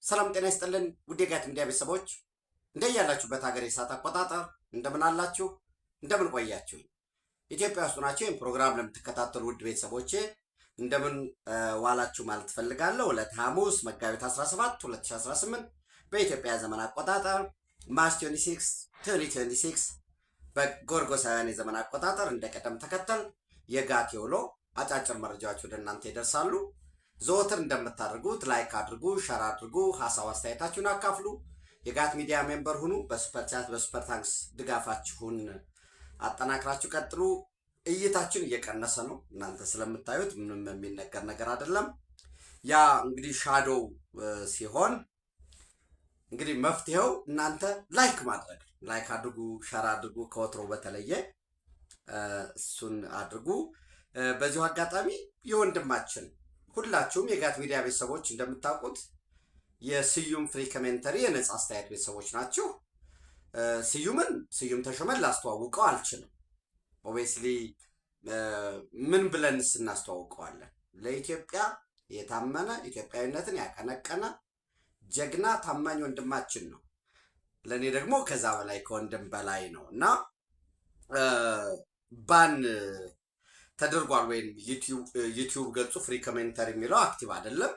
ሰላም ጤና ይስጥልን ውድ የጋት ሚዲያ ቤተሰቦች እንደያላችሁበት ሀገር የሰዓት አቆጣጠር እንደምን አላችሁ? እንደምን ቆያችሁ? ኢትዮጵያ ውስጥ ናችሁ ይህን ፕሮግራም ለምትከታተሉ ውድ ቤተሰቦቼ እንደምን ዋላችሁ ማለት ፈልጋለሁ። ዕለት ሐሙስ መጋቢት 17 2018 በኢትዮጵያ ዘመን አቆጣጠር ማርች 26 2026 በጎርጎሳውያን የዘመን አቆጣጠር እንደቀደም ተከተል የጋት የውሎ አጫጭር መረጃዎች ወደ እናንተ ይደርሳሉ። ዘወትር እንደምታደርጉት ላይክ አድርጉ፣ ሸር አድርጉ፣ ሀሳብ አስተያየታችሁን አካፍሉ፣ የጋት ሚዲያ ሜምበር ሁኑ። በሱፐር ቻት በሱፐር ታንክስ ድጋፋችሁን አጠናክራችሁ ቀጥሉ። እይታችን እየቀነሰ ነው፣ እናንተ ስለምታዩት ምንም የሚነገር ነገር አይደለም። ያ እንግዲህ ሻዶው ሲሆን እንግዲህ መፍትሄው እናንተ ላይክ ማድረግ፣ ላይክ አድርጉ፣ ሸር አድርጉ። ከወትሮ በተለየ እሱን አድርጉ። በዚሁ አጋጣሚ የወንድማችን ሁላችሁም የጋት ሚዲያ ቤተሰቦች እንደምታውቁት የስዩም ፍሪ ኮሜንተሪ የነጻ አስተያየት ቤተሰቦች ናችሁ። ስዩም ተሾመን ላስተዋውቀው አልችልም። ኦብቪየስሊ ምን ብለን እናስተዋውቀዋለን? ለኢትዮጵያ የታመነ ኢትዮጵያዊነትን ያቀነቀነ ጀግና ታማኝ ወንድማችን ነው። ለእኔ ደግሞ ከዛ በላይ ከወንድም በላይ ነው እና ባን ተደርጓል ወይም ዩቲዩብ ገጹ ፍሪ ኮሜንተሪ የሚለው አክቲቭ አይደለም።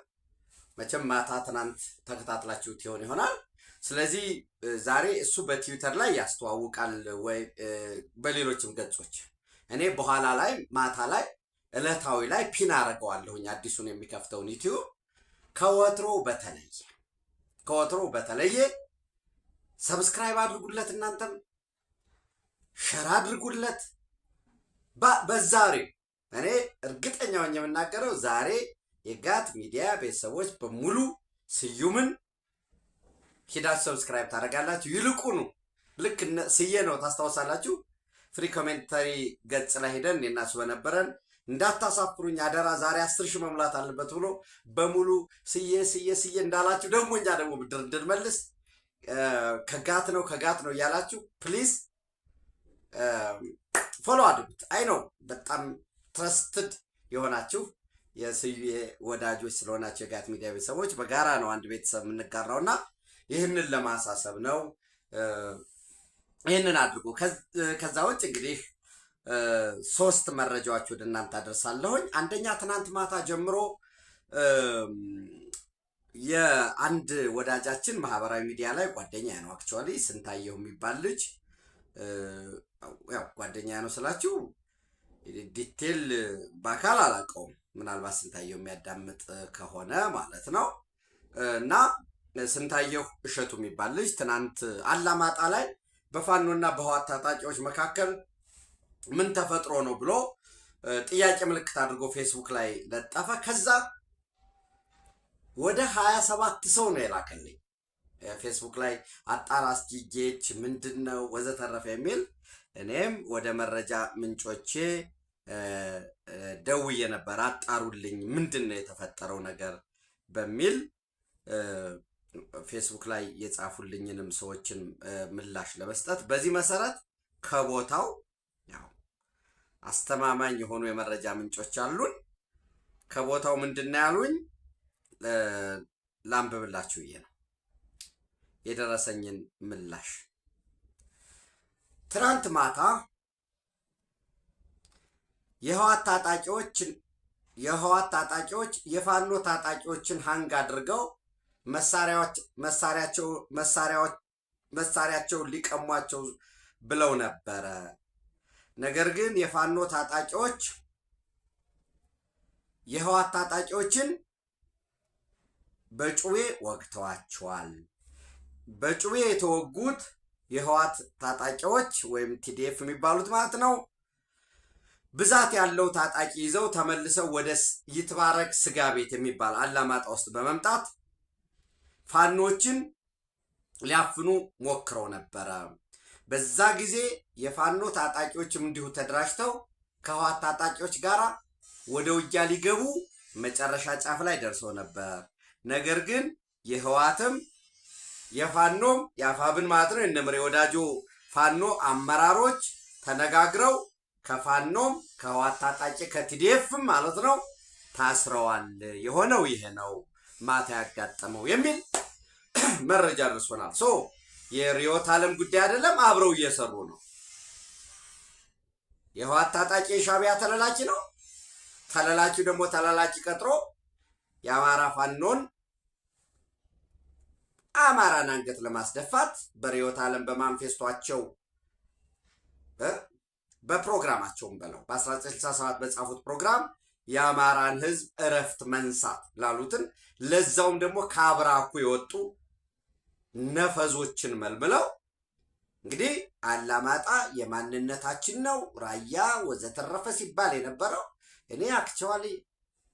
መቼም ማታ ትናንት ተከታትላችሁት ይሆናል። ስለዚህ ዛሬ እሱ በትዊተር ላይ ያስተዋውቃል ወይ በሌሎችም ገጾች። እኔ በኋላ ላይ ማታ ላይ ዕለታዊ ላይ ፒን አደርገዋለሁኝ አዲሱን የሚከፍተውን ዩቲዩብ። ከወትሮ በተለየ ሰብስክራይብ አድርጉለት፣ እናንተም ሸር አድርጉለት። በዛሬ እኔ እርግጠኛ ሆኜ የምናገረው ዛሬ የጋት ሚዲያ ቤተሰቦች በሙሉ ስዩምን ሂዳችሁ ሰብስክራይብ ታደርጋላችሁ። ይልቁኑ ልክ ስዬ ነው ታስታውሳላችሁ። ፍሪ ኮሜንተሪ ገጽ ላይ ሄደን እኔና እሱ በነበረን እንዳታሳፍሩኝ አደራ ዛሬ 10,000 መሙላት አለበት ብሎ በሙሉ ስዬ እንዳላችሁ ደግሞ እኛ ደግሞ ብድር እንድንመልስ ከጋት ነው እያላችሁ ፕሊዝ ፎሎ አድርጉት። አይ ነው በጣም ትረስትድ የሆናችሁ የስዩ ወዳጆች ስለሆናችሁ የጋት ሚዲያ ቤተሰቦች በጋራ ነው አንድ ቤተሰብ የምንጋራውና ይህንን ለማሳሰብ ነው። ይህንን አድርጉ። ከዛ ውጭ እንግዲህ 3 መረጃዎች ወደ እናንተ አደርሳለሁኝ። አንደኛ ትናንት ማታ ጀምሮ የአንድ ወዳጃችን ማህበራዊ ሚዲያ ላይ ጓደኛ ነው አክቹዋሊ ስንታየው የሚባል ልጅ ያው ጓደኛ ነው ስላችሁ ዲቴል በአካል አላውቀውም፣ ምናልባት ስንታየው የሚያዳምጥ ከሆነ ማለት ነው። እና ስንታየው እሸቱ የሚባል ልጅ ትናንት አላማጣ ላይ በፋኖና በህወሓት ታጣቂዎች መካከል ምን ተፈጥሮ ነው ብሎ ጥያቄ ምልክት አድርጎ ፌስቡክ ላይ ለጠፈ። ከዛ ወደ 27 ሰው ነው የላከልኝ ፌስቡክ ላይ አጣራ እስኪ ጌች ምንድነው ወዘተረፈ የሚል። እኔም ወደ መረጃ ምንጮቼ ደውዬ ነበር፣ አጣሩልኝ ምንድነው የተፈጠረው ነገር በሚል ፌስቡክ ላይ የጻፉልኝንም ሰዎችን ምላሽ ለመስጠት በዚህ መሰረት ከቦታው ያው አስተማማኝ የሆኑ የመረጃ ምንጮች አሉን። ከቦታው ምንድነው ያሉኝ ላንብብላችሁ ነው የደረሰኝን ምላሽ። ትናንት ማታ የህወሓት ታጣቂዎች የፋኖ ታጣቂዎችን ሃንግ አድርገው መሳሪያቸውን ሊቀሟቸው ብለው ነበረ። ነገር ግን የፋኖ ታጣቂዎች የህወሓት ታጣቂዎችን በጩቤ ወግተዋቸዋል። በጩቤ የተወጉት የህወሓት ታጣቂዎች ወይም ቲዲኤፍ የሚባሉት ማለት ነው ብዛት ያለው ታጣቂ ይዘው ተመልሰው ወደ ይትባረክ ስጋ ቤት የሚባል አላማጣ ውስጥ በመምጣት ፋኖችን ሊያፍኑ ሞክረው ነበረ። በዛ ጊዜ የፋኖ ታጣቂዎችም እንዲሁ ተደራጅተው ከህወሓት ታጣቂዎች ጋር ወደ ውጊያ ሊገቡ መጨረሻ ጫፍ ላይ ደርሰው ነበር። ነገር ግን የህወሓትም የፋኖም የአፋብን ማለት ነው እነምሬ ወዳጆ ፋኖ አመራሮች ተነጋግረው ከፋኖም ከህወሓት ታጣቂ ከቲዲኤፍም ማለት ነው ታስረዋል። የሆነው ይሄ ነው ማታ ያጋጠመው የሚል መረጃ ደርሶናል። የርዕዮተ ዓለም ጉዳይ አይደለም፣ አብረው እየሰሩ ነው። የህወሓት ታጣቂ የሻዕቢያ ተለላኪ ነው። ተለላኪው ደግሞ ተለላኪ ቀጥሮ የአማራ ፋኖን አማራን አንገት ለማስደፋት በርዕዮተ ዓለም በማንፌስቷቸው በፕሮግራማቸውም በለው በ1967 በጻፉት ፕሮግራም የአማራን ህዝብ እረፍት መንሳት ላሉትን ለዛውም ደግሞ ከአብራኩ የወጡ ነፈዞችን መልምለው እንግዲህ አላማጣ የማንነታችን ነው ራያ ወዘተረፈ ሲባል የነበረው እኔ አክቹዋሊ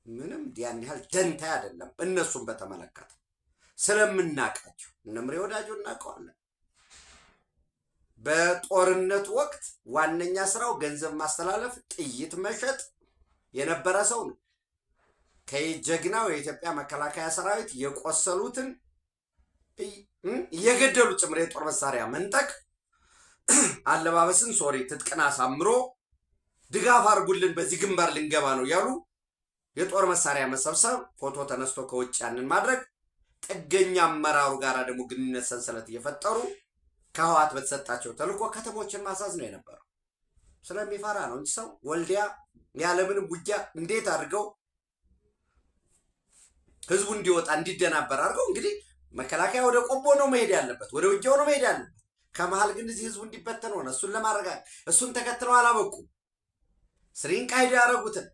ምንም ያን ያህል ደንታ አይደለም። እነሱን በተመለከተ ስለምናቃቸው እነምሬ ወዳጆ እናውቀዋለን። በጦርነት ወቅት ዋነኛ ስራው ገንዘብ ማስተላለፍ፣ ጥይት መሸጥ የነበረ ሰው ነው። ከጀግናው የኢትዮጵያ መከላከያ ሰራዊት የቆሰሉትን እየገደሉ ጭምር የጦር መሳሪያ መንጠቅ፣ አለባበስን ትጥቅን አሳምሮ ድጋፍ አድርጉልን በዚህ ግንባር ልንገባ ነው ያሉ የጦር መሳሪያ መሰብሰብ፣ ፎቶ ተነስቶ ከውጭ ያንን ማድረግ፣ ጥገኛ አመራሩ ጋር ደግሞ ግንኙነት ሰንሰለት እየፈጠሩ ከህወሓት በተሰጣቸው ተልዕኮ ከተሞችን ማሳዝ ነው የነበረው። ስለሚፈራ ነው እንጂ ሰው ወልዲያ ያለምንም ውጊያ እንዴት አድርገው ህዝቡ እንዲወጣ እንዲደናበር አድርገው እንግዲህ መከላከያ ወደ ቆቦ ነው መሄድ ያለበት፣ ወደ ውጊያው ነው መሄድ ያለበት። ከመሃል ግን እዚህ ህዝቡ እንዲበተን ሆነ። እሱን ለማረጋጋት እሱን ተከትለው አላበቁ። ስሪንቃ ሄዶ ያደረጉትን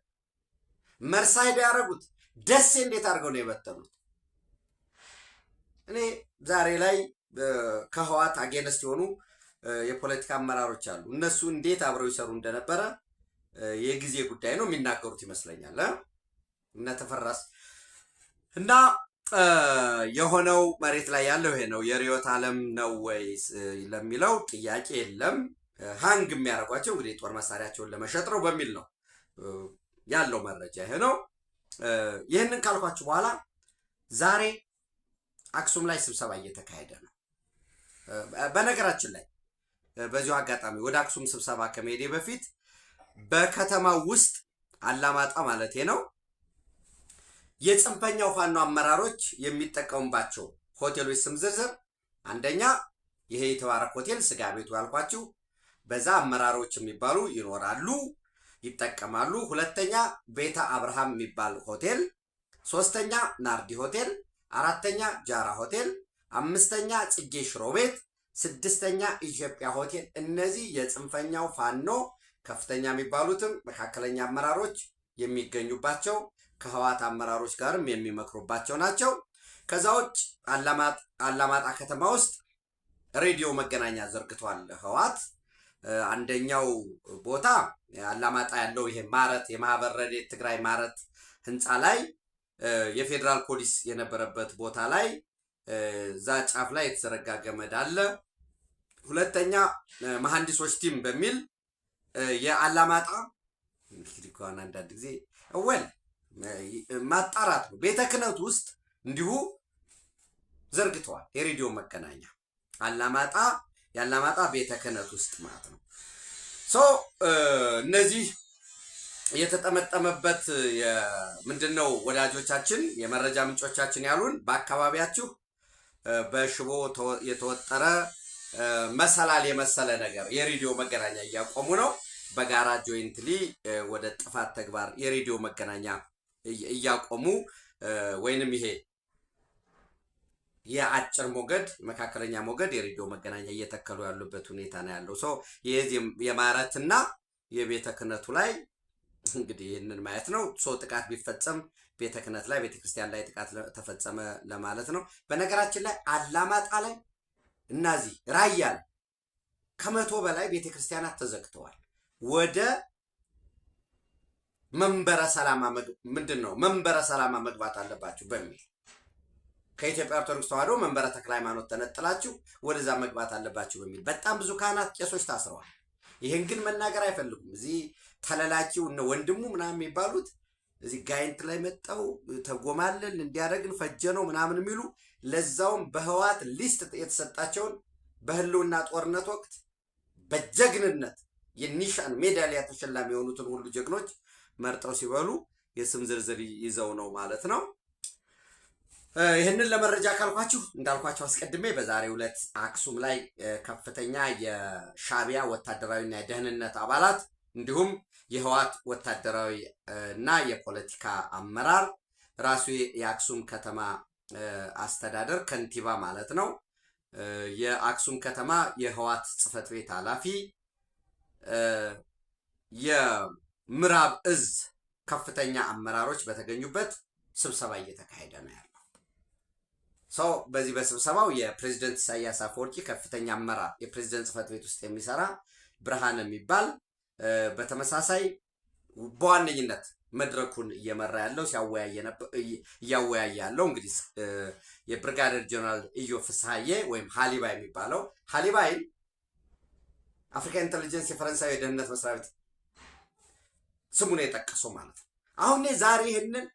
መርሳ ሄዶ ያደረጉት ደሴ እንዴት አድርገው ነው የበተኑት? እኔ ዛሬ ላይ ከህወሓት አጌንስት የሆኑ የፖለቲካ አመራሮች አሉ። እነሱ እንዴት አብረው ይሰሩ እንደነበረ የጊዜ ጉዳይ ነው የሚናገሩት ይመስለኛል። እነ ተፈራስ እና የሆነው መሬት ላይ ያለው ይሄ ነው። የርዕዮተ ዓለም ነው ወይስ ለሚለው ጥያቄ የለም። ሃንግ የሚያደርጓቸው እንግዲህ ጦር መሳሪያቸውን ለመሸጥ ነው በሚል ነው ያለው መረጃ ይሄ ነው። ይህንን ካልኳችሁ በኋላ ዛሬ አክሱም ላይ ስብሰባ እየተካሄደ ነው። በነገራችን ላይ በዚሁ አጋጣሚ ወደ አክሱም ስብሰባ ከመሄዴ በፊት በከተማው ውስጥ አላማጣ ማለት ነው የጽንፈኛው ፋኖ አመራሮች የሚጠቀሙባቸው ሆቴሎች ስም ዝርዝር፣ አንደኛ ይሄ የተባረክ ሆቴል ስጋ ቤቱ ያልኳችሁ በዛ አመራሮች የሚባሉ ይኖራሉ ይጠቀማሉ። ሁለተኛ ቤተ አብርሃም የሚባል ሆቴል፣ ሶስተኛ ናርዲ ሆቴል፣ አራተኛ ጃራ ሆቴል፣ አምስተኛ ጽጌ ሽሮ ቤት፣ ስድስተኛ ኢትዮጵያ ሆቴል። እነዚህ የጽንፈኛው ፋኖ ከፍተኛ የሚባሉትም መካከለኛ አመራሮች የሚገኙባቸው ከህወሓት አመራሮች ጋርም የሚመክሩባቸው ናቸው። ከዛ ውጭ አላማጣ ከተማ ውስጥ ሬዲዮ መገናኛ ዘርግቷል ህወሓት። አንደኛው ቦታ አላማጣ ያለው ይሄ ማረት የማህበር ረድኤት ትግራይ ማረት ህንፃ ላይ የፌዴራል ፖሊስ የነበረበት ቦታ ላይ እዛ ጫፍ ላይ የተዘረጋ ገመድ አለ። ሁለተኛ መሐንዲሶች ቲም በሚል የአላማጣ እንግዲህ እንኳን አንዳንድ ጊዜ ማጣራት ነው። ቤተ ክህነት ውስጥ እንዲሁ ዘርግተዋል የሬዲዮ መገናኛ የአላማጣ ቤተ ክህነት ውስጥ ማለት ነው። እነዚህ የተጠመጠመበት ምንድነው? ወዳጆቻችን የመረጃ ምንጮቻችን ያሉን በአካባቢያችሁ በሽቦ የተወጠረ መሰላል የመሰለ ነገር የሬዲዮ መገናኛ እያቆሙ ነው። በጋራ ጆይንትሊ ወደ ጥፋት ተግባር የሬዲዮ መገናኛ እያቆሙ ወይንም ይሄ የአጭር ሞገድ መካከለኛ ሞገድ የሬዲዮ መገናኛ እየተከሉ ያሉበት ሁኔታ ነው ያለው። የዚህ የማረትና የቤተ ክህነቱ ላይ እንግዲህ ይህንን ማየት ነው። ጥቃት ቢፈጸም ቤተ ክህነት ላይ ቤተ ክርስቲያን ላይ ጥቃት ተፈጸመ ለማለት ነው። በነገራችን ላይ አላማጣ ላይ እናዚህ ራያ ላይ ከ100 በላይ ቤተ ክርስቲያናት ተዘግተዋል። ወደ መንበረ ሰላማ መግባት አለባችሁ በሚል ከኢትዮጵያ ኦርቶዶክስ ተዋሕዶ መንበረ ተክለ ሃይማኖት ተነጥላችሁ ወደዛ መግባት አለባችሁ በሚል በጣም ብዙ ካህናት፣ ቄሶች ታስረዋል። ይህን ግን መናገር አይፈልጉም። እዚህ ተለላኪው እነ ወንድሙ ምናምን የሚባሉት እዚህ ጋይንት ላይ መጣው ተጎማለን እንዲያደርግን ፈጀነው ምናምን የሚሉ ለዛውም በህወሓት ሊስት የተሰጣቸውን በህልውና ጦርነት ወቅት በጀግንነት የኒሻን ሜዳሊያ ተሸላሚ የሆኑትን ሁሉ ጀግኖች መርጠው ሲበሉ የስም ዝርዝር ይዘው ነው ማለት ነው። ይህንን ለመረጃ ካልኳችሁ እንዳልኳችሁ አስቀድሜ በዛሬው ዕለት አክሱም ላይ ከፍተኛ የሻዕቢያ ወታደራዊና የደህንነት አባላት እንዲሁም የህወሓት ወታደራዊ እና የፖለቲካ አመራር ራሱ የአክሱም ከተማ አስተዳደር ከንቲባ ማለት ነው፣ የአክሱም ከተማ የህወሓት ጽህፈት ቤት ኃላፊ፣ የምዕራብ እዝ ከፍተኛ አመራሮች በተገኙበት ስብሰባ እየተካሄደ ነው ያለው። ሰው በዚህ በስብሰባው የፕሬዝዳንት ኢሳያስ አፈወርቂ ከፍተኛ አመራር የፕሬዝዳንት ጽህፈት ቤት ውስጥ የሚሰራ ብርሃን የሚባል በተመሳሳይ በዋነኝነት መድረኩን እየመራ ያለው እያወያየ ያለው እንግዲህ የብርጋዴር ጀነራል ኢዮብ ፍስሐዬ ወይም ሀሊባይ የሚባለው ሀሊባይ አፍሪካ ኢንተለጀንስ የፈረንሳዊ የደህንነት መስሪያ ቤት ስሙን የጠቀሰው ማለት ነው። አሁን ዛሬ ይህንን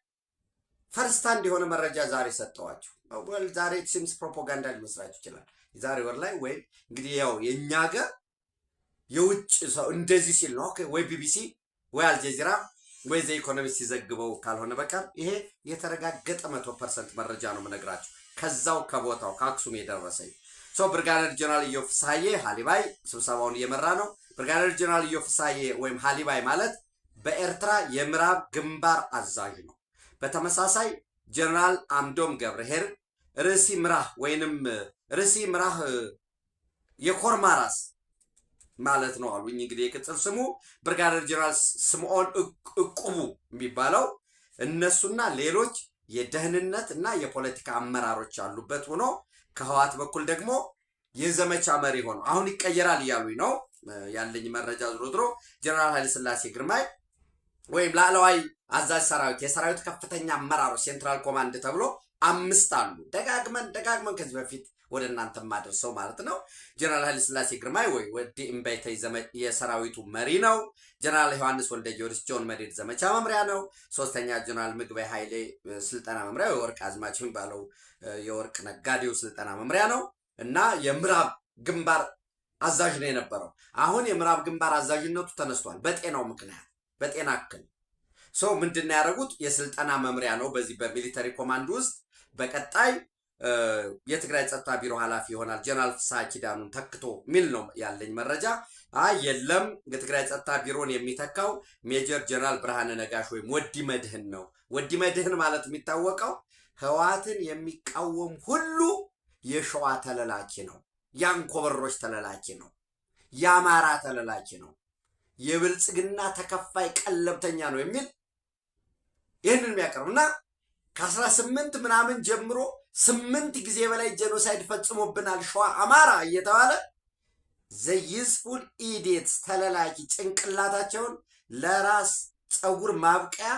ፈርስት ሃንድ የሆነ መረጃ ዛሬ ሰጠዋችሁ። ዛሬ ሲምስ ፕሮፓጋንዳ ሊመስላችሁ ይችላል። የዛሬ ወር ላይ ወይ እንግዲህ ያው የእኛ ሀገር የውጭ ሰው እንደዚህ ሲል ነው ወይ ቢቢሲ ወይ አልጀዚራ ወይ ዘ ኢኮኖሚስት ሲዘግበው ካልሆነ በቀር ይሄ የተረጋገጠ 100% መረጃ ነው የምነግራችሁ። ከዛው ከቦታው ከአክሱም የደረሰኝ ብርጋዴር ጀነራል ኢዮብ ፍስሐዬ ሀሊባይ ስብሰባውን እየመራ ነው። ብርጋዴር ጀነራል ኢዮብ ፍስሐዬ ወይም ሀሊባይ ማለት በኤርትራ የምዕራብ ግንባር አዛዥ ነው። በተመሳሳይ ጀነራል አምዶም ገብረሄር ርዕሲ ምራህ ወይንም ርዕሲ ምራህ የኮርማራስ ማለት ነው አሉኝ። እንግዲህ የቅጽል ስሙ ብርጋዴር ጀነራል ስምዖን እቁቡ የሚባለው እነሱና ሌሎች የደህንነት እና የፖለቲካ አመራሮች ያሉበት ሆኖ ከህወሓት በኩል ደግሞ የዘመቻ መሪ ሆኖ አሁን ይቀየራል እያሉኝ ነው ያለኝ መረጃ። ዝሮ ጀነራል ኃይለሥላሴ ግርማይ ወይም ላዕለዋይ አዛዥ ሰራዊት የሰራዊት ከፍተኛ አመራሮች ሴንትራል ኮማንድ ተብሎ 5 አሉ። ደጋግመን ከዚህ በፊት ወደ እናንተ ማድረሰው ማለት ነው። ጀነራል ኃይለሥላሴ ግርማይ ወይ ወዲ እምባይተይ የሰራዊቱ መሪ ነው። ጀነራል ዮሐንስ ወልደ ጊዮርጊስ ጆን መሬድ ዘመቻ መምሪያ ነው። ሶስተኛ ጀነራል ምግበይ ኃይሌ ስልጠና መምሪያ የወርቅ አዝማች የሚባለው የወርቅ ነጋዴው ስልጠና መምሪያ ነው እና የምዕራብ ግንባር አዛዥ ነው የነበረው። አሁን የምዕራብ ግንባር አዛዥነቱ ተነስቷል በጤናው ምክንያት በጤና እክል ምንድነው ያደረጉት? የስልጠና መምሪያ ነው በዚህ በሚሊተሪ ኮማንድ ውስጥ። በቀጣይ የትግራይ ጸጥታ ቢሮ ኃላፊ ይሆናል ጀነራል ፍስሐ ኪዳኑን ተክቶ ሚል ነው ያለኝ መረጃ። የለም የትግራይ ጸጥታ ቢሮን የሚተካው ሜጀር ጀነራል ብርሃነ ነጋሽ ወይም ወዲ መድህን ነው። ወዲ መድህን ማለት የሚታወቀው ህወሓትን የሚቃወም ሁሉ የሸዋ ተለላኪ ነው፣ የአንኮበሮች ተለላኪ ነው፣ የአማራ ተለላኪ ነው፣ የብልጽግና ተከፋይ ቀለብተኛ ነው የሚል ይህንን የሚያቀርብና ከ18 ምናምን ጀምሮ 8 ጊዜ በላይ ጄኖሳይድ ፈጽሞብናል ሸዋ አማራ እየተባለ ዘይዝፉል ኢዲየትስ ተለላኪ ጭንቅላታቸውን ለራስ ፀጉር ማብቀያ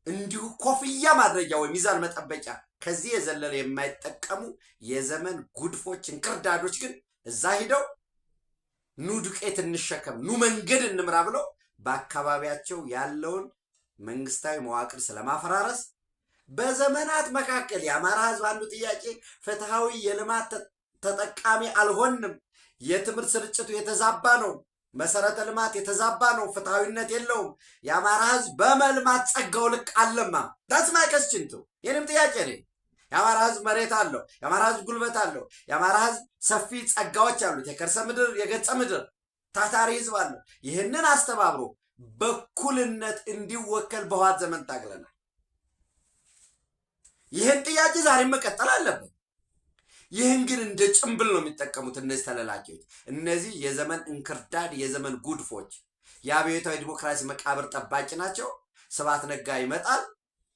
እንዲሁ ኮፍያ ማድረጊያ ወይ ሚዛን መጠበቂያ ከዚህ የዘለለ የማይጠቀሙ የዘመን ጉድፎች እንክርዳዶች ግን እዛ ሂደው ኑ ዱቄት እንሸከም ኑ መንገድ እንምራ ብለው በአካባቢያቸው ያለውን መንግስታዊ መዋቅር ስለማፈራረስ በዘመናት መካከል የአማራ ህዝብ አንዱ ጥያቄ ፍትሃዊ የልማት ተጠቃሚ አልሆንም፣ የትምህርት ስርጭቱ የተዛባ ነው፣ መሰረተ ልማት የተዛባ ነው፣ ፍትሃዊነት የለውም፣ የአማራ ህዝብ በመልማት ጸጋው ልክ አለማ ዳስ ማይከስችንቱ የኔም ጥያቄ ነው። የአማራ ህዝብ መሬት አለው፣ የአማራ ህዝብ ጉልበት አለው፣ የአማራ ህዝብ ሰፊ ጸጋዎች አሉት፣ የከርሰ ምድር የገጸ ምድር ታታሪ ህዝብ አለው። ይህንን አስተባብሮ በኩልነት እንዲወከል በህወሓት ዘመን ታግለናል። ይህን ጥያቄ ዛሬ መቀጠል አለበት። ይህን ግን እንደ ጭምብል ነው የሚጠቀሙት እነዚህ ተለላኪዎች፣ እነዚህ የዘመን እንክርዳድ የዘመን ጉድፎች የአብዮታዊ ዲሞክራሲ መቃብር ጠባቂ ናቸው። ስብሐት ነጋ ይመጣል።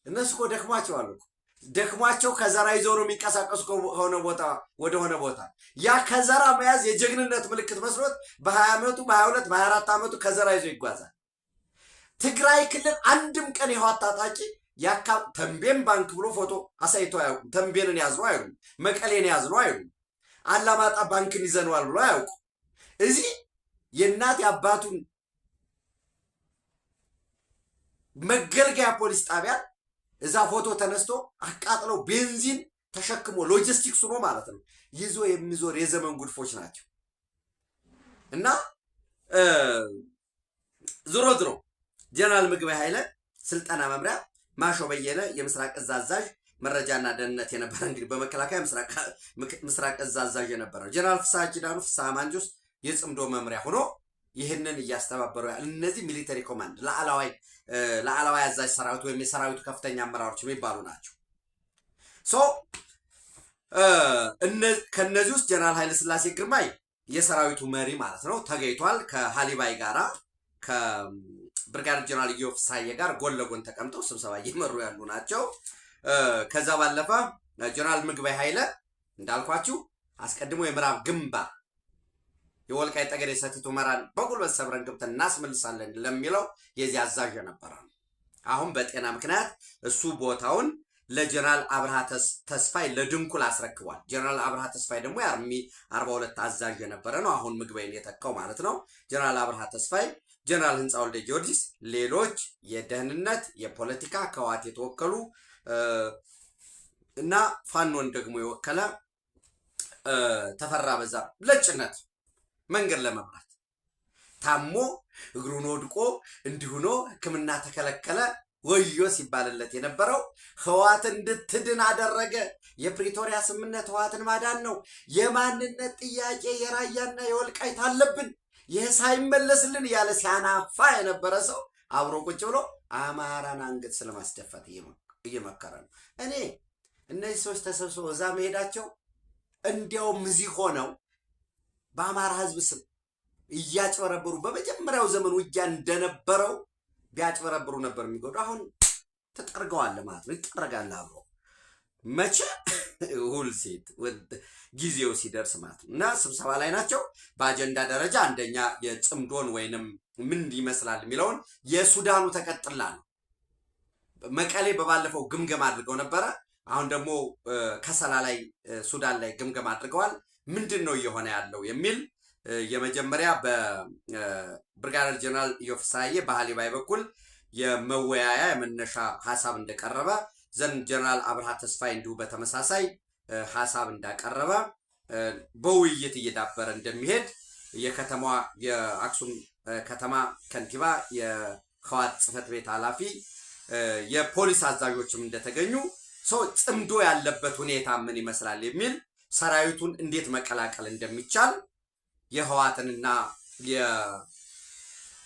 እነሱ እኮ ደክሟቸዋል እኮ ደክሟቸው ከዘራ ይዘው ነው የሚንቀሳቀሱ ከሆነ ቦታ ወደሆነ ቦታ። ያ ከዘራ መያዝ የጀግንነት ምልክት መስሎት በ20 ዓመቱ በ22 በ24 ዓመቱ ከዘራ ይዞ ይጓዛል። ትግራይ ክልል አንድም ቀን የህወሓት ታጣቂ ተንቤን ባንክ ብሎ ፎቶ አሳይቶ አያውቁም። ተንቤንን ያዝነው አይሉም፣ መቀሌን ያዝነው አይሉም፣ አላማጣ ባንክን ይዘነዋል ብሎ አያውቁም። እዚህ የእናት የአባቱን መገልገያ ፖሊስ ጣቢያ እዛ ፎቶ ተነስቶ አቃጥለው ቤንዚን ተሸክሞ ሎጂስቲክስ ሆኖ ማለት ነው ይዞ የሚዞር የዘመን ጉድፎች ናቸው። እና ዝሮ ጀነራል ምግበይ ኃይለ ስልጠና መምሪያ፣ ማሾ በየነ የምስራቅ እዝ አዛዥ፣ መረጃና ደህንነት የነበረ እንግዲህ በመከላከያ ምስራቅ እዝ አዛዥ የነበረ ጀነራል ፍስሐ ኪዳኑ ፍስሐ ማንጁስ የጽምዶ መምሪያ ሆኖ ይህንን እያስተባበሩ እነዚህ ሚሊተሪ ኮማንድ ለአላዋይ አዛዥ ሰራዊት ወይም የሰራዊቱ ከፍተኛ አመራሮች የሚባሉ ናቸው። ከነዚህ ውስጥ ጀነራል ኃይለ ሥላሴ ግርማይ የሰራዊቱ መሪ ማለት ነው ተገኝቷል። ከሃሊባይ ጋራ ከብርጋዴር ጀነራል ኢዮብ ፍስሐዬ ጋር ጎን ለጎን ተቀምጠው ስብሰባ እየመሩ ያሉ ናቸው። ከዛ ባለፈ ጀነራል ምግበይ ኃይለ እንዳልኳችሁ አስቀድሞ የምዕራብ ግንባር የወልቃይት ጠገዴ ሰቲት ሁመራን በጉልበት ሰብረን ገብተን እናስመልሳለን ለሚለው የዚህ አዛዥ ነበረ። አሁን በጤና ምክንያት እሱ ቦታውን ለጀነራል አብርሃ ተስፋይ ለድንኩል አስረክቧል። ጀነራል አብርሃ ተስፋይ ደግሞ የአርሚ 42 አዛዥ የነበረ ነው። አሁን ምግበይን የተካው ማለት ነው። ጀነራል አብርሃ ተስፋይ፣ ጀነራል ህንፃ ወልደ ጊዮርጊስ፣ ሌሎች የደህንነት የፖለቲካ ከዋት የተወከሉ እና ፋኖን ደግሞ የወከለ ተፈራ በዛ ለጭነት መንገድ ለመምራት ታሞ እግሩን ወድቆ እንዲሁኖ ሕክምና ተከለከለ ወዮ ሲባልለት የነበረው ህዋት እንድትድን አደረገ። የፕሪቶሪያ ስምምነት ህዋትን ማዳን ነው። የማንነት ጥያቄ የራያና የወልቃይት አለብን፣ ይህ ሳይመለስልን ያለ ሲያናፋ የነበረ ሰው አብሮ ቁጭ ብሎ አማራን አንገት ስለማስደፋት እየመከረ ነው። እኔ እነዚህ ሰዎች ተሰብስበው እዛ መሄዳቸው እንዲያውም እዚህ ሆነው በአማራ ህዝብ ስም እያጭበረበሩ በመጀመሪያው ዘመን ውጊያ እንደነበረው ቢያጭበረብሩ ነበር የሚጎዱ። አሁን ተጠርገዋል ማለት ነው። ይጠረጋል አብሮ መቼ ሁል ሴት ጊዜው ሲደርስ ማለት ነው። እና ስብሰባ ላይ ናቸው። በአጀንዳ ደረጃ አንደኛ የጽምዶን ወይንም ምን ይመስላል የሚለውን የሱዳኑ ተቀጥላ ነው። መቀሌ በባለፈው ግምገማ አድርገው ነበረ። አሁን ደግሞ ከሰላ ላይ ሱዳን ላይ ግምገማ አድርገዋል። ምንድን ነው እየሆነ ያለው የሚል የመጀመሪያ በብርጋዴር ጀነራል ኢዮብ ፍስሐዬ በሃሊባይ በኩል የመወያያ የመነሻ ሀሳብ እንደቀረበ ዘንድ ጀነራል አብርሃ ተስፋይ እንዲሁ በተመሳሳይ ሀሳብ እንዳቀረበ በውይይት እየዳበረ እንደሚሄድ የከተማዋ የአክሱም ከተማ ከንቲባ የህወሓት ጽህፈት ቤት ኃላፊ የፖሊስ አዛዦችም እንደተገኙ ሰው ጽምዶ ያለበት ሁኔታ ምን ይመስላል የሚል ሰራዊቱን እንዴት መቀላቀል እንደሚቻል የህወሓትንና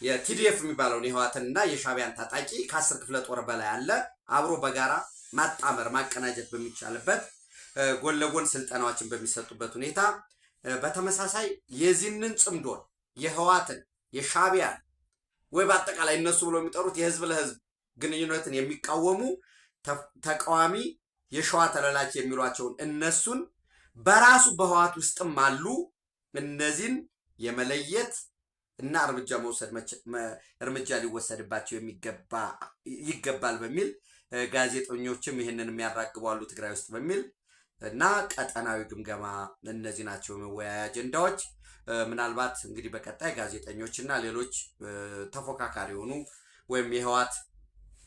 የቲዲኤፍ የሚባለውን የህወሓትንና የሻዕቢያን ታጣቂ ከ10 ክፍለ ጦር በላይ አለ አብሮ በጋራ ማጣመር ማቀናጀት በሚቻልበት ጎን ለጎን ስልጠናዎችን በሚሰጡበት ሁኔታ በተመሳሳይ የዚህንን ጽምዶን የህወሓትን የሻዕቢያን ወይ በአጠቃላይ እነሱ ብሎ የሚጠሩት የህዝብ ለህዝብ ግንኙነትን የሚቃወሙ ተቃዋሚ የሸዋ ተላላኪ የሚሏቸውን እነሱን በራሱ በህወሓት ውስጥም አሉ እነዚህን የመለየት እና እርምጃ ሊወሰድባቸው ይገባል በሚል ጋዜጠኞችም ይህንን የሚያራግቡ አሉ ትግራይ ውስጥ በሚል እና ቀጠናዊ ግምገማ እነዚህ ናቸው የመወያያ አጀንዳዎች። ምናልባት እንግዲህ በቀጣይ ጋዜጠኞች እና ሌሎች ተፎካካሪ የሆኑ ወይም የህወሓት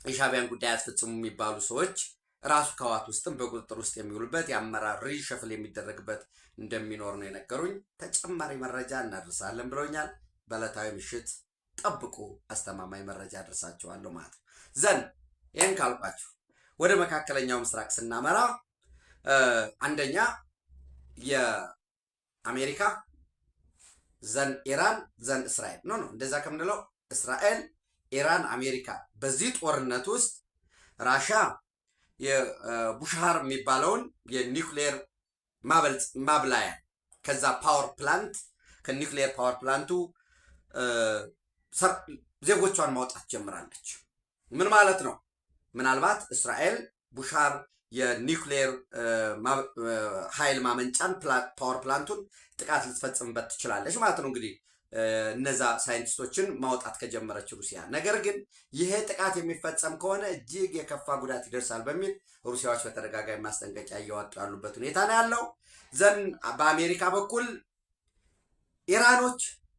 የሻዕቢያን ጉዳይ አስፈጽሙ የሚባሉ ሰዎች ራሱ ከህወሓት ውስጥም በቁጥጥር ውስጥ የሚውሉበት የአመራር ሪሸፍል የሚደረግበት እንደሚኖር ነው የነገሩኝ። ተጨማሪ መረጃ እናደርሳለን ብለውኛል። በዕለታዊ ምሽት ጠብቁ፣ አስተማማኝ መረጃ አደርሳችኋለሁ ማለት ነው። ዘን ይህን ካልኳችሁ ወደ መካከለኛው ምስራቅ ስናመራ አንደኛ የአሜሪካ ዘን ኢራን ዘን እስራኤል ነው እንደዛ ከምንለው እስራኤል፣ ኢራን፣ አሜሪካ በዚህ ጦርነት ውስጥ ራሽያ የቡሻሃር የሚባለውን የኒውክሌር ማብላያ ከዛ ፓወር ፕላንት ከኒውክሌር ፓወር ፕላንቱ ዜጎቿን ማውጣት ጀምራለች። ምን ማለት ነው? ምናልባት እስራኤል ቡሻሃር የኒውክሌር ኃይል ማመንጫን ፓወር ፕላንቱን ጥቃት ልትፈጽምበት ትችላለች ማለት ነው። እንግዲህ እነዛ ሳይንቲስቶችን ማውጣት ከጀመረች ሩሲያ። ነገር ግን ይሄ ጥቃት የሚፈጸም ከሆነ እጅግ የከፋ ጉዳት ይደርሳል በሚል ሩሲያዎች በተደጋጋሚ ማስጠንቀቂያ እያወጡ ያሉበት ሁኔታ ነው ያለው። ዘን በአሜሪካ በኩል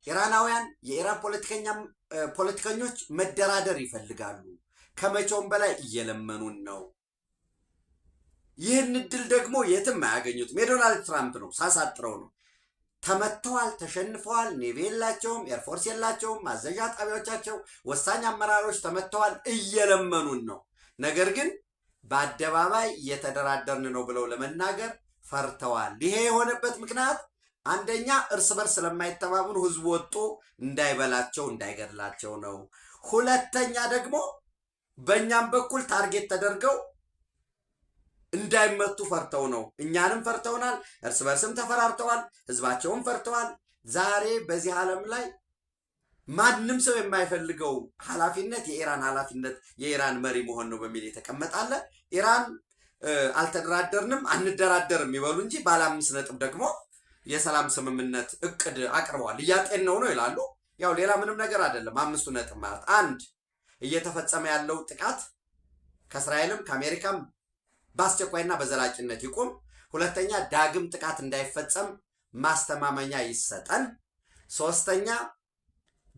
ኢራናውያን የኢራን ፖለቲከኞች መደራደር ይፈልጋሉ። ከመቼውም በላይ እየለመኑን ነው። ይህን እድል ደግሞ የትም አያገኙትም። የዶናልድ ትራምፕ ነው፣ ሳሳጥረው ነው። ተመተዋል፣ ተሸንፈዋል። ኔቪ የላቸውም፣ ኤርፎርስ የላቸውም። ማዘዣ ጣቢያዎቻቸው ወሳኝ አመራሮች ተመተዋል። እየለመኑን ነው። ነገር ግን በአደባባይ እየተደራደርን ነው ብለው ለመናገር ፈርተዋል። ይሄ የሆነበት ምክንያት አንደኛ እርስ በርስ ስለማይተማመኑ ህዝቡ ወጥቶ እንዳይበላቸው እንዳይገድላቸው ነው። ሁለተኛ ደግሞ በእኛም በኩል ታርጌት ተደርገው እንዳይመቱ ፈርተው ነው። እኛንም ፈርተውናል፣ እርስ በርስም ተፈራርተዋል፣ ህዝባቸውም ፈርተዋል። ዛሬ በዚህ ዓለም ላይ ማንም ሰው የማይፈልገው ኃላፊነት የኢራን ኃላፊነት የኢራን መሪ መሆን ነው በሚል የተቀመጣለ። ኢራን አልተደራደርንም አንደራደርም ይበሉ እንጂ ባለ 5 ነጥብ ደግሞ የሰላም ስምምነት እቅድ አቅርበዋል። እያጤነው ነው ይላሉ። ያው ሌላ ምንም ነገር አይደለም። 5 ነጥብ ማለት አንድ እየተፈጸመ ያለው ጥቃት ከእስራኤልም ከአሜሪካም በአስቸኳይና በዘላቂነት ይቁም። ሁለተኛ ዳግም ጥቃት እንዳይፈጸም ማስተማመኛ ይሰጠን። ሶስተኛ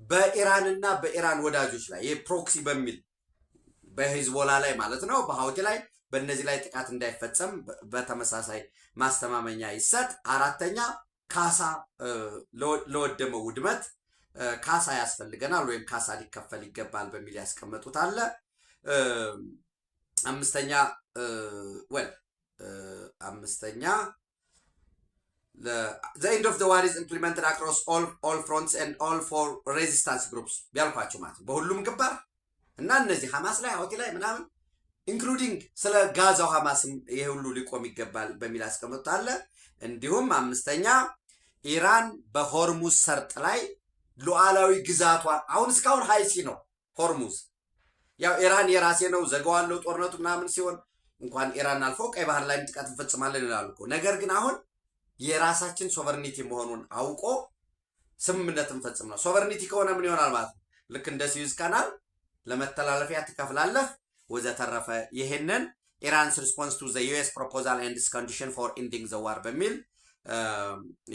በኢራንና በኢራን ወዳጆች ላይ የፕሮክሲ በሚል በሂዝቦላ ላይ ማለት ነው በሀውቲ ላይ በእነዚህ ላይ ጥቃት እንዳይፈጸም በተመሳሳይ ማስተማመኛ ይሰጥ። አራተኛ ካሳ ለወደመው ውድመት ካሳ ያስፈልገናል ወይም ካሳ ሊከፈል ይገባል በሚል ያስቀመጡት አለ። አምስተኛ the end of the war is implemented across all fronts and all four resistance groups ቢያልኳቸው ማለት በሁሉም ግንባር እና እነዚህ ሐማስ ላይ ሀውቲ ላይ ምናምን ኢንክሉዲንግ ስለ ጋዛው ሐማስም ይሄ ሁሉ ሊቆም ይገባል በሚል ያስቀመጡት አለ። እንዲሁም አምስተኛ ኢራን በሆርሙዝ ሰርጥ ላይ ሉዓላዊ ግዛቷ አሁን እስካሁን ሃይሲ ነው ሆርሙዝ። ያው ኢራን የራሴ ነው ዘጋዋለሁ ጦርነቱ ምናምን ሲሆን እንኳን ኢራን አልፎ ቀይ ባህር ላይ ጥቃት እንፈጽማለን ይላሉ እኮ። ነገር ግን አሁን የራሳችን ሶቨርኒቲ መሆኑን አውቆ ስምምነት እንፈጽም ነው። ሶቨርኒቲ ከሆነ ምን ይሆናል ማለት ነው? ልክ እንደ ስዊዝ ካናል ለመተላለፊያ ትከፍላለህ ወዘተረፈ። ይሄንን ኢራንስ ሪስፖንስ ቱ ዘ ዩኤስ ፕሮፖዛል ኤንድ ኮንዲሽን ፎር ኤንዲንግ ዘ ዋር በሚል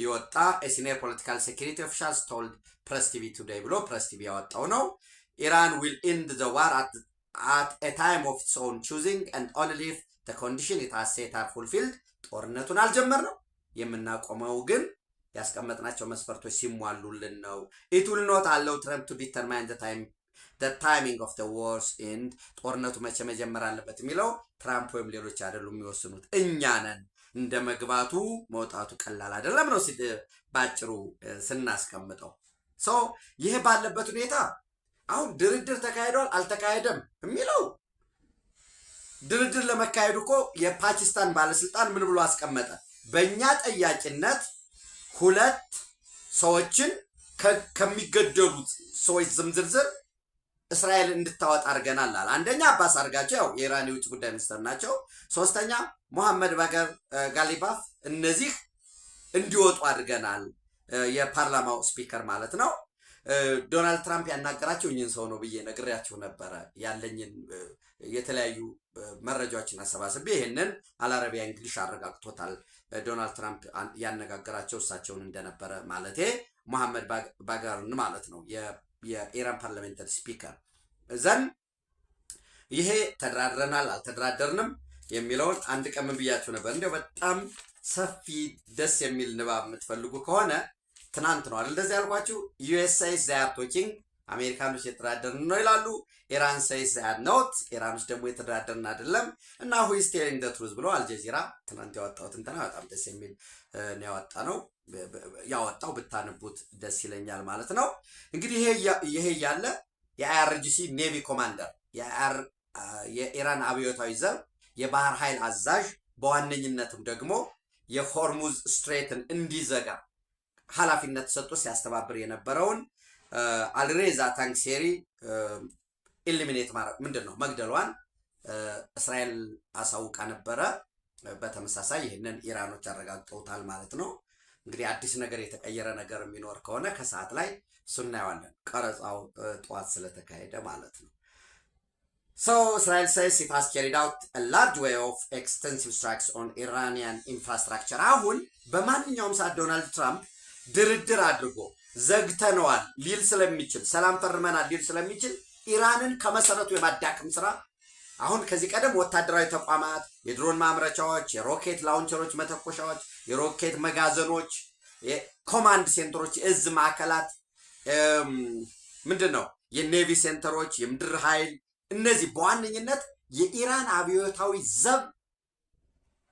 የወጣ ሲኒየር ፖለቲካል ሴኩሪቲ ኦፊሻልስ ቶልድ ፕሬስ ቲቪ ቱዴይ ብሎ ፕሬስ ቲቪ ያወጣው ነው። ኢራን ዊል ኤንድ ዘ ዋር at a time of its own choosing and only if the condition it has set are fulfilled። ጦርነቱን አልጀመርነው የምናቆመው ግን ያስቀመጥናቸው መስፈርቶች ሲሟሉልን ነው። it will not allow Trump to determine the timing of the war's end። ጦርነቱ መቼ መጀመር አለበት የሚለው ትራምፕ ወይም ሌሎች አይደሉም የሚወስኑት፣ እኛ ነን። እንደ መግባቱ መውጣቱ ቀላል አይደለም ነው ባጭሩ ስናስቀምጠው። ይሄ ባለበት ሁኔታ አሁን ድርድር ተካሂዷል አልተካሄደም የሚለው ድርድር ለመካሄዱ እኮ የፓኪስታን ባለስልጣን ምን ብሎ አስቀመጠ? በእኛ ጠያቂነት 2 ሰዎችን ከሚገደሉት ሰዎች ዝርዝር እስራኤል እንድታወጣ አድርገናል አለ። አንደኛ አባስ አርጋቸው ያው የኢራን የውጭ ጉዳይ ሚኒስትር ናቸው። ሶስተኛ ሙሐመድ ባገር ጋሊባፍ እነዚህ እንዲወጡ አድርገናል። የፓርላማው ስፒከር ማለት ነው። ዶናልድ ትራምፕ ያናገራቸው እኚህን ሰው ነው ብዬ ነግሬያችሁ ነበረ። ያለኝን የተለያዩ መረጃዎችን አሰባስቤ ይሄንን አልአረቢያ እንግሊሽ አረጋግጦታል። ዶናልድ ትራምፕ ያነጋገራቸው እሳቸውን እንደነበረ ማለቴ ሙሐመድ ባገርን ማለት ነው የኢራን ፓርላሜንታሪ ስፒከር ዘን ይሄ ተደራድረናል አልተደራደርንም የሚለውን አንድ ቀን ብያችሁ ነበር። እንደው በጣም ሰፊ ደስ የሚል ንባብ የምትፈልጉ ከሆነ ትናንት ነው አይደል እንደዚህ ያልኳችሁ። ዩኤስ says they are talking አሜሪካኖች የተደራደርን ነው ይላሉ። ኢራን says they are not ኢራኖች ደግሞ የተደራደርን አይደለም እና who is telling the truth ብሎ አልጀዚራ ትናንት ያወጣው እንትና በጣም ደስ የሚል ነው ያወጣው ብታነቡት ደስ ይለኛል ማለት ነው። እንግዲህ ይሄ ያለ የአይአርጂሲ ኔቪ ኮማንደር የኢራን አብዮታዊ ዘብ የባህር ኃይል አዛዥ በዋነኝነትም ደግሞ የሆርሙዝ ስትሬትን እንዲዘጋ ኃላፊነት ሰጥቶ ሲያስተባብር የነበረውን አልሬዛ ታንክሴሪ ኢሊሚኔት ማድረግ ምንድነው መግደሏን እስራኤል አሳውቃ ነበረ። በተመሳሳይ ይሄንን ኢራኖች አረጋግጠውታል ማለት ነው። እንግዲህ አዲስ ነገር የተቀየረ ነገር የሚኖር ከሆነ ከሰዓት ላይ እናየዋለን። ቀረጻው ጠዋት ስለተካሄደ ማለት ነው። Israel says it has carried out a large way of extensive strikes on Iranian infrastructure። አሁን በማንኛውም ሰዓት ዶናልድ ትራምፕ ድርድር አድርጎ ዘግተነዋል ሊል ስለሚችል ሰላም ፈርመናል ሊል ስለሚችል ኢራንን ከመሰረቱ የማዳከም ስራ አሁን ከዚህ ቀደም ወታደራዊ ተቋማት፣ የድሮን ማምረቻዎች፣ የሮኬት ላውንቸሮች መተኮሻዎች፣ የሮኬት መጋዘኖች፣ የኮማንድ ሴንተሮች፣ እዝ ማዕከላት ምንድነው የኔቪ ሴንተሮች፣ የምድር ኃይል እነዚህ በዋነኝነት የኢራን አብዮታዊ ዘብ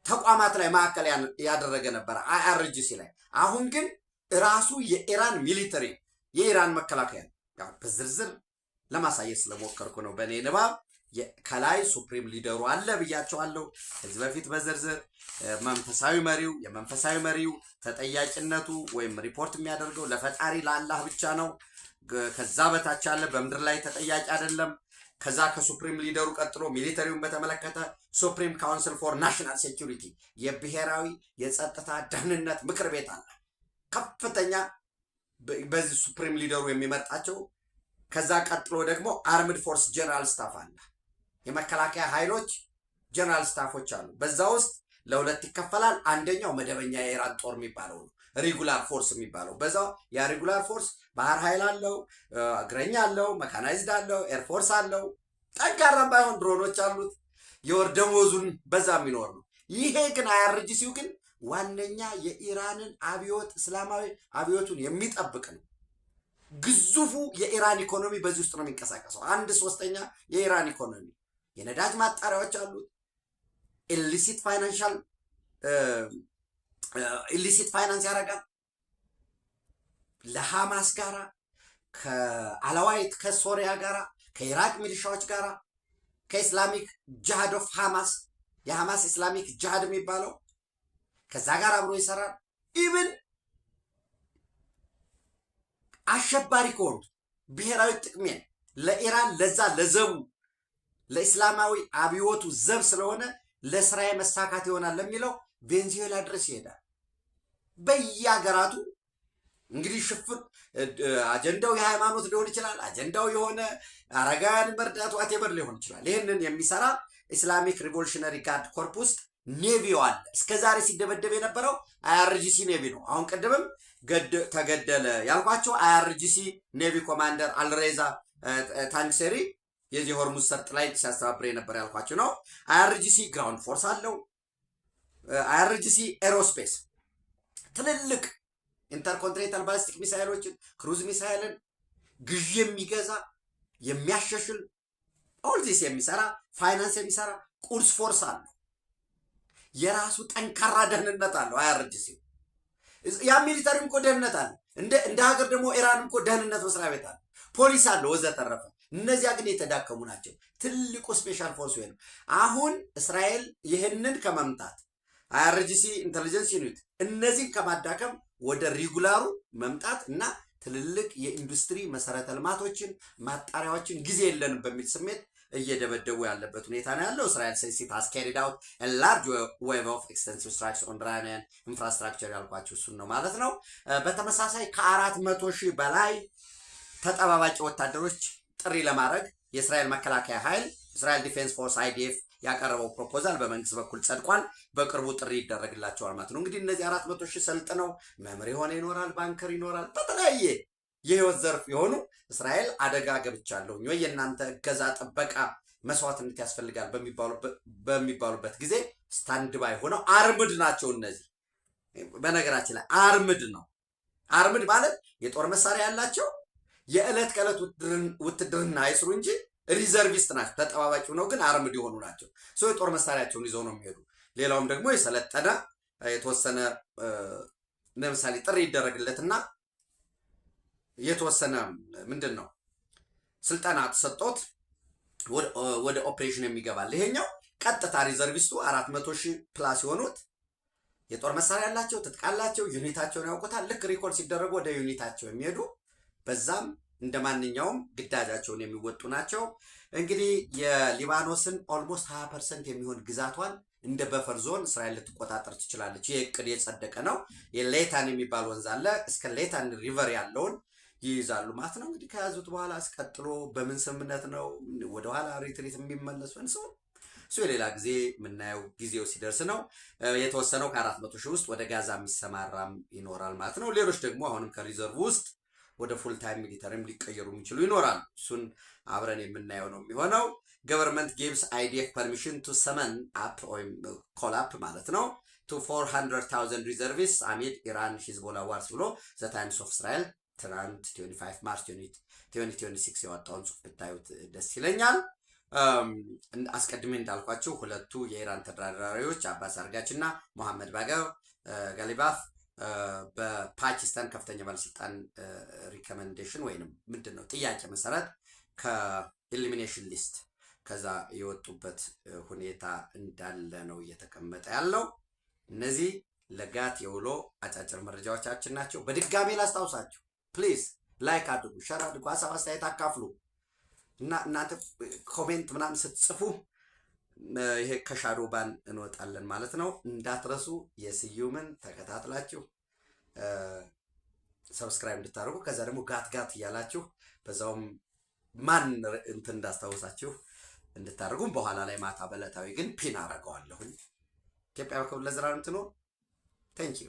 ተቋማት ላይ ማዕከል ያደረገ ነበረ አይአርጂሲ ላይ። አሁን ግን ራሱ የኢራን ሚሊተሪ የኢራን መከላከያ ያው በዝርዝር ለማሳየት ስለሞከርኩ ነው በእኔ ንባብ። ከላይ ሱፕሪም ሊደሩ አለ ብያቸዋለሁ ከዚህ በፊት በዝርዝር። መንፈሳዊ መሪው የመንፈሳዊ መሪው ተጠያቂነቱ ወይም ሪፖርት የሚያደርገው ለፈጣሪ ለአላህ ብቻ ነው። ከዛ በታች ያለ በምድር ላይ ተጠያቂ አይደለም። ከዛ ከሱፕሪም ሊደሩ ቀጥሎ ሚሊተሪውን በተመለከተ ሱፕሪም ካውንስል ፎር ናሽናል ሴኩሪቲ የብሔራዊ የጸጥታ ደህንነት ምክር ቤት አለ ከፍተኛ በዚህ ሱፕሪም ሊደሩ የሚመርጣቸው። ከዛ ቀጥሎ ደግሞ አርምድ ፎርስ ጀነራል ስታፍ አለ። የመከላከያ ኃይሎች ጀነራል ስታፎች አሉ። በዛ ውስጥ ለሁለት ይከፈላል። አንደኛው መደበኛ የኢራን ጦር የሚባለው ነው፣ ሬጉላር ፎርስ የሚባለው። በዛው ያ ሬጉላር ፎርስ ባህር ኃይል አለው፣ እግረኛ አለው፣ መካናይዝድ አለው፣ ኤርፎርስ አለው። ጠንካራም ባይሆን ድሮኖች አሉት። የወር ደመወዙን በዛ የሚኖር ነው። ይሄ ግን አይአርጂሲው ግን ዋነኛ የኢራንን አብዮት እስላማዊ አብዮቱን የሚጠብቅ ነው። ግዙፉ የኢራን ኢኮኖሚ በዚህ ውስጥ ነው የሚንቀሳቀሰው። 1/3 የኢራን ኢኮኖሚ የነዳጅ ማጣሪያዎች አሉት። ኢሊሲት ፋይናንስ ያደርጋል ለሐማስ ጋራ፣ ከአላዋይት ከሶሪያ ጋራ፣ ከኢራቅ ሚሊሻዎች ጋራ፣ ከኢስላሚክ ጅሃድ ኦፍ ሐማስ የሐማስ ኢስላሚክ ጅሃድ የሚባለው ከዛ ጋር አብሮ ይሰራል። ኢብን አሸባሪ ከሆኑት ብሔራዊ ጥቅሜን ለኢራን ለዛ ለዘቡ ለእስላማዊ አብዮቱ ዘብ ስለሆነ ለስራዬ መሳካት ይሆናል ለሚለው ቬንዙዌላ ድረስ ይሄዳል። በየሀገራቱ እንግዲህ ሽፍን አጀንዳው የሃይማኖት ሊሆን ይችላል፣ አጀንዳው የሆነ አረጋውያን መርዳት ዋቴቨር ሊሆን ይችላል። ይህንን የሚሰራ ኢስላሚክ ሪቮሉሽነሪ ጋርድ ኮርፕ ውስጥ ኔቪው አለ። እስከዛሬ ሲደበደብ የነበረው አይአርጂሲ ኔቪ ነው። አሁን ቅድምም ተገደለ ያልኳቸው አይአርጂሲ ኔቪ ኮማንደር አልሬዛ ታንክሴሪ የዚህ ሆርሙዝ ሰርጥ ላይ ሲያስተባብር የነበር ያልኳቸው ነው። አይአርጂሲ ግራውንድ ፎርስ አለው። አይአርጂሲ ኤሮስፔስ ትልልቅ ኢንተርኮንቲኔንታል ባሊስቲክ ሚሳይሎችን ክሩዝ ሚሳይልን ግዥ የሚገዛ የሚያሸሽል ኦልዚስ የሚሰራ ፋይናንስ የሚሰራ ቁርስ ፎርስ አለው። የራሱ ጠንካራ ደህንነት አለው አይአርጂሲ። ያ ሚሊተሪም እኮ ደህንነት አለ። እንደ ሀገር ደግሞ ኢራንም እኮ ደህንነት መስሪያ ቤት አለ፣ ፖሊስ አለ ወዘተረፈ። እነዚያ ግን የተዳከሙ ናቸው። ትልቁ ስፔሻል ፎርስ ወይ ነው። አሁን እስራኤል ይህንን ከመምታት አይአርጂሲ ኢንተሊጀንስ ዩኒት እነዚህን ከማዳከም ወደ ሪጉላሩ መምጣት እና ትልልቅ የኢንዱስትሪ መሰረተ ልማቶችን ማጣሪያዎችን ጊዜ የለንም በሚል ስሜት እየደበደቡ ያለበት ሁኔታ ነው ያለው። እስራኤል says it has carried out a large wave of extensive strikes on Iranian infrastructure ያልኳችሁ እሱን ነው ማለት ነው። በተመሳሳይ ከ400,000 በላይ ተጠባባቂ ወታደሮች ጥሪ ለማድረግ የእስራኤል መከላከያ ኃይል እስራኤል ዲፌንስ ፎርስ አይዲኤፍ ያቀረበው ፕሮፖዛል በመንግስት በኩል ጸድቋል። በቅርቡ ጥሪ ይደረግላቸዋል ማለት ነው። እንግዲህ እነዚህ 400,000 ሰልጥነው መምሪ ሆነ ይኖራል፣ ባንከር ይኖራል፣ በተለያየ የህይወት ዘርፍ የሆኑ እስራኤል አደጋ ገብቻለሁ ወይ የእናንተ እገዛ ጥበቃ መስዋዕትነት ያስፈልጋል በሚባሉበት ጊዜ ስታንድ ባይ ሆነው አርምድ ናቸው። እነዚህ በነገራችን ላይ አርምድ ነው። አርምድ ማለት የጦር መሳሪያ ያላቸው የዕለት ከዕለት ውትድርና አይስሩ እንጂ ሪዘርቪስት ናቸው። ተጠባባቂው ነው ግን አርምድ የሆኑ ናቸው። ሰው የጦር መሳሪያቸውን ይዘው ነው የሚሄዱ። ሌላውም ደግሞ የሰለጠነ የተወሰነ ለምሳሌ ጥሪ ይደረግለትና የተወሰነ ምንድን ነው ስልጠና ተሰጥቶት ወደ ኦፕሬሽን የሚገባል። ይሄኛው ቀጥታ ሪዘርቪስቱ 400,000 ፕላስ የሆኑት የጦር መሳሪያ ያላቸው ትጥቃላቸው፣ ዩኒታቸውን ያውቁታል። ልክ ሪኮል ሲደረጉ ወደ ዩኒታቸው የሚሄዱ በዛም እንደ ማንኛውም ግዳጃቸውን የሚወጡ ናቸው። እንግዲህ የሊባኖስን ኦልሞስት 20% የሚሆን ግዛቷን እንደ በፈር ዞን እስራኤል ልትቆጣጠር ትችላለች። ይህ እቅድ የጸደቀ ነው። የሌታን የሚባል ወንዝ አለ። እስከ ሌታን ሪቨር ያለውን ይይዛሉ ማለት ነው። እንግዲህ ከያዙት በኋላ አስቀጥሎ በምን ስምምነት ነው ወደኋላ ሪትሪት የሚመለሱ ሰው እሱ የሌላ ጊዜ የምናየው ጊዜው ሲደርስ ነው። የተወሰነው ከ400,000 ውስጥ ወደ ጋዛ የሚሰማራም ይኖራል ማለት ነው። ሌሎች ደግሞ አሁንም ከሪዘርቭ ውስጥ ወደ ፉል ታይም ሚሊተሪም ሊቀየሩ የሚችሉ ይኖራል። እሱን አብረን የምናየው ነው የሚሆነው። ገቨርንመንት ጊቭስ አይዲኤፍ ፐርሚሽን ቱ ሰመን አፕ ወይም ኮል አፕ ማለት ነው ቱ 400,000 ሪዘርቪስት አሚድ ኢራን ሂዝቦላ ዋርስ ብሎ ዘ ታይምስ ኦፍ እስራኤል ትናንት 25 ማርች 2026 ያወጣውን ጽሑፍ ብታዩት ደስ ይለኛል። አስቀድሜ እንዳልኳቸው ሁለቱ የኢራን ተደራዳሪዎች አባስ አርጋች እና መሐመድ ባገር ጋሊባፍ በፓኪስታን ከፍተኛ ባለስልጣን ሪኮመንዴሽን ወይንም ምንድን ነው ጥያቄ መሰረት ከኤሊሚኔሽን ሊስት ከዛ የወጡበት ሁኔታ እንዳለ ነው እየተቀመጠ ያለው። እነዚህ ለጋት የውሎ አጫጭር መረጃዎቻችን ናቸው። በድጋሚ ላስታውሳችሁ፣ ፕሊዝ ላይክ አድርጉ፣ ሸር አድርጉ፣ ሀሳብ አስተያየት አካፍሉ እና እናንተ ኮሜንት ምናምን ስትጽፉ ይሄ ከሻዶ ባን እንወጣለን ማለት ነው። እንዳትረሱ የስዩምን ተከታትላችሁ ሰብስክራይብ እንድታደርጉ ከዛ ደግሞ ጋት ጋት እያላችሁ በዛውም ማን እንትን እንዳስታውሳችሁ እንድታደርጉም በኋላ ላይ ማታ በዕለታዊ ግን ፒን አደርገዋለሁኝ። ኢትዮጵያ በክብር ለዘላለም ትኖር። ቴንኪዩ